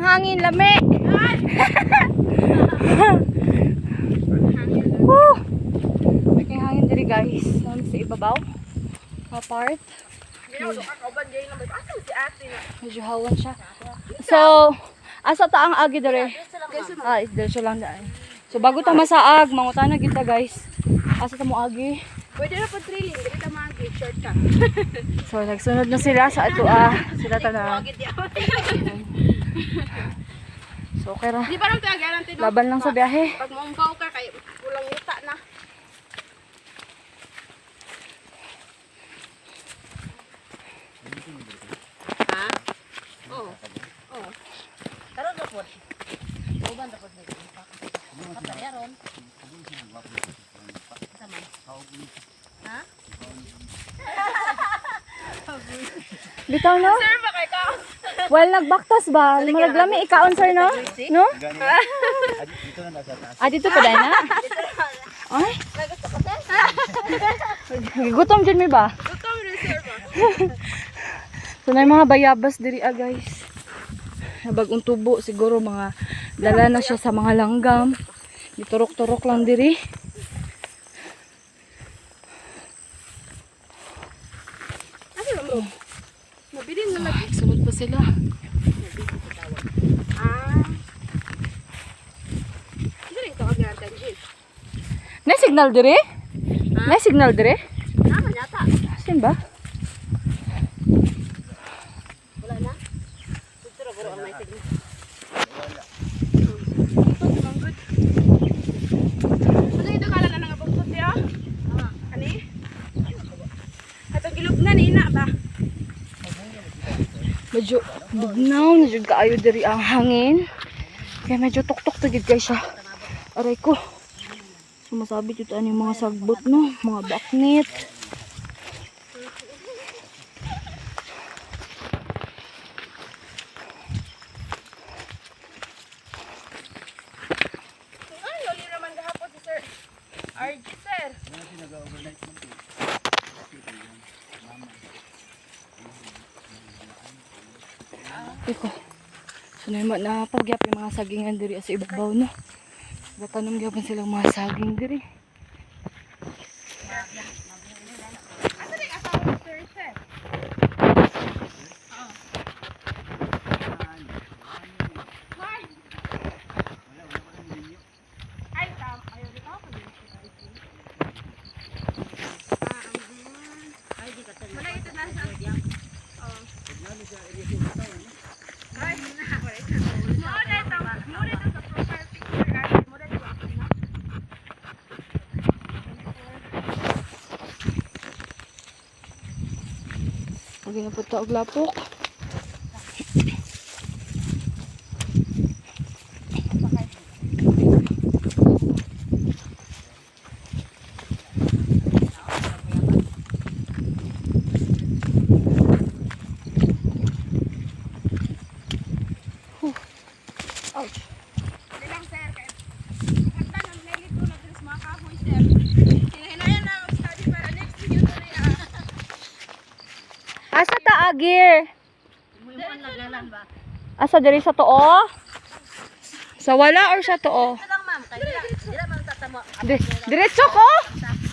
hangin, lami. Woo! May hangin diri guys. Nang sa ibabaw. Apart. Medyo hawan siya. So, asa ta ang agi dere? Diretso lang daan. So bago ta masaag, mangutana kita guys. Asa ta mo agi? Pwede na po trailing, dili ta magi, shortcut. So nagsunod na sila sa ato sila tanan. So okay ra. Di ba lang tayo garanti no? Laban lang sa biyahe. Pag maumbaw ka kay kulang yuta na. Ha? Oo. Oo. Karon ra po. Uban ra po dito. Pataya ron. Sama. Ha? Bitaw no? Sir, ba kay ka? Well, nagbaktas ba? Malaglami ikaon sir no? No? Dito pa dai na? Ay. Gutom din mi ba? Gutom rin sir ba? So na mga bayabas diri guys. Bagong tubo siguro mga dala na siya sa mga langgam. Giturok-turok lang diri. Mabilin na lagi. Sunod pa sila. Dili ito ang garden jeep. May signal diri? May signal diri? Nama nyata. Asin ba? Wala na. Dito ra bro ang may signal. Wala ito kala na nga bugtot ya. Ani? Atong gilubnan ina ba? Medyo bugnaw na jud kaayo diri ang hangin. Kaya medyo tuktok to gid guys siya. Aray ko. Sumasabit ito yung mga sagbot no, mga baknit. Ay, loli naman gahapon si Sir. RG Sir. Iko. So na pagyap yung mga sagingan diri sa ibabaw no. Gatanom gyapon silang mga saging diri. Asa ning asawa ni Sir Sir? Ay, ayaw dito ako. Ay, di ka tayo. Wala ito na sa... Oo. Ay, muna ito sa profile picture. Muna ito ako na. Pag na po og lapok. Ouch. Dilang sir, kaya handa na nilit ko na sa mga kahoy sir. Hinahinayan na mag-study para next video na rin. Asa ta agir? Umuyan naglalan ba? Asa diri sa tuo? Sa wala or sa tuo? Ito lang ma'am, kaya dila man tatamo. Diretso ko?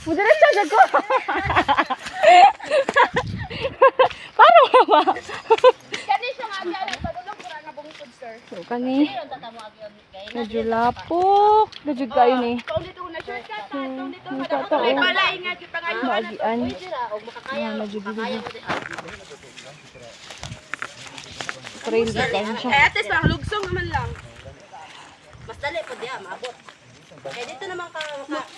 Diretso jud ko. Paano ba? Kani siya nga dyan, padulong ko na bungkod sir. So kani Tatamo agyon kay medyo lapok. Medyo kayo ni. kaulit ko na shortcut, kaulit ko May na. tatao. May balay nga gyud pangayuan na to. Maagian. Og makakaya. Medyo Makakaya bibi. mo di. Trail ba kayo siya? Ay, ates lang, lugsong naman lang. Mas dali po diya, maabot. Eh, dito naman ka...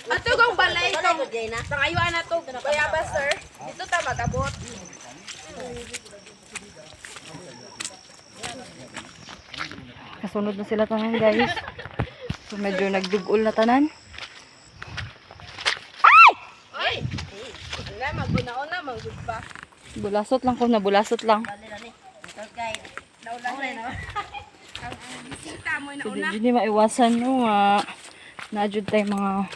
Ato kong balay kong pangayuan na to, bayabas, sir. Dito ta mag-abot. Kasunod na sila tanan guys. So medyo nagdugol na tanan. Ay! Wala, magbunaon-na, magbud pa. Bulasot lang ko na bulasot lang. Naulan na. Ang bisita mo So nauna. di maiwasan no nga. Najud tay mga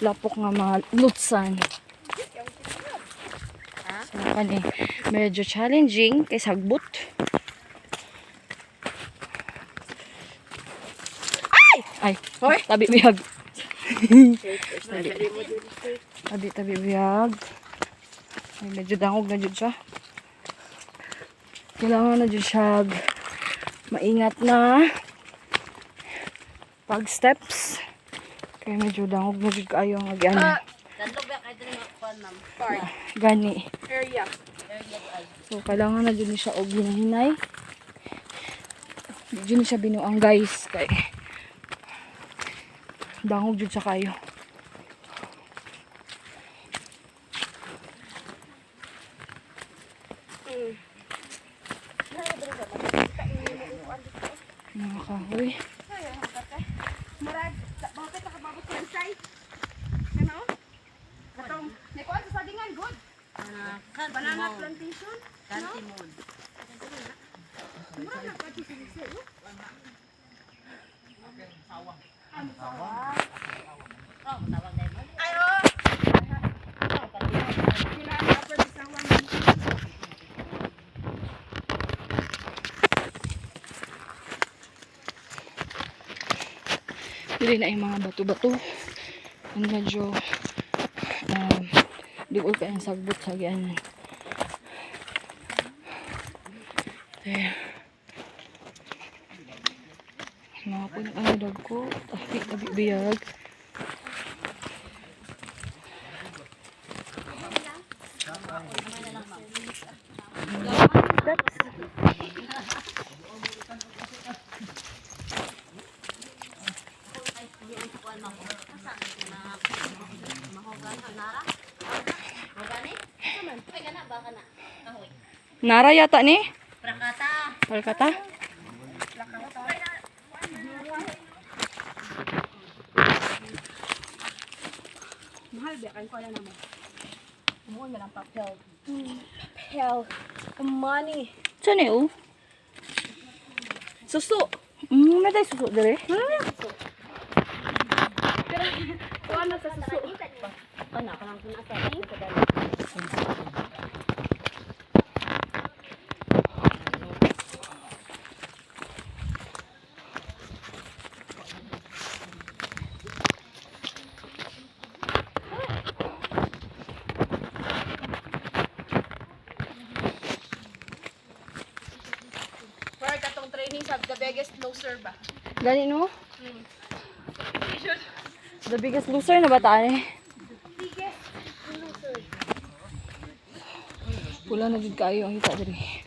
lapok nga mga lutsan. So kani medyo challenging kay sagbot. Ay, Hoy! tabi bihag. Tabi bihag. Ay, medyo dangog na dyan siya. Kailangan na dyan siya maingat na pag steps. Kaya medyo dangog na dyan kayo ang agyan. Dadlog ba kayo din mga kuwan, ma'am? Park. Gani. Area. So, kailangan na dyan siya og hinahinay. Dyan siya binuang guys. Kay dangog dyan siya kayo. Mga kahoy. Murag, bakit nakababot ko ang side? Ano? Katong, nakuha sa sagingan, good. Banana plantation? Kanti moon. Murag nagpati sa sa'yo. Ayo! Kailangan na pa sa sawang. Dili na yung mga bato-bato. Ang medyo diul ka yung sagbot sa gyan. Mga po yung anadag ko. Tabi biyag. Nara yata ni? Prakata. Palkata? Mahal ba? Kain ko na naman. Umuon mo lang papel. Papel. Money. Saan eh oh? Susu. May tayo suso dire? Kuha na sa susu. Ano ka lang pinasa? For katong training sa the biggest loser ba? Gani no? The biggest loser na ba tayo? Biggest loser. Pula na gid kayo ang hita diri.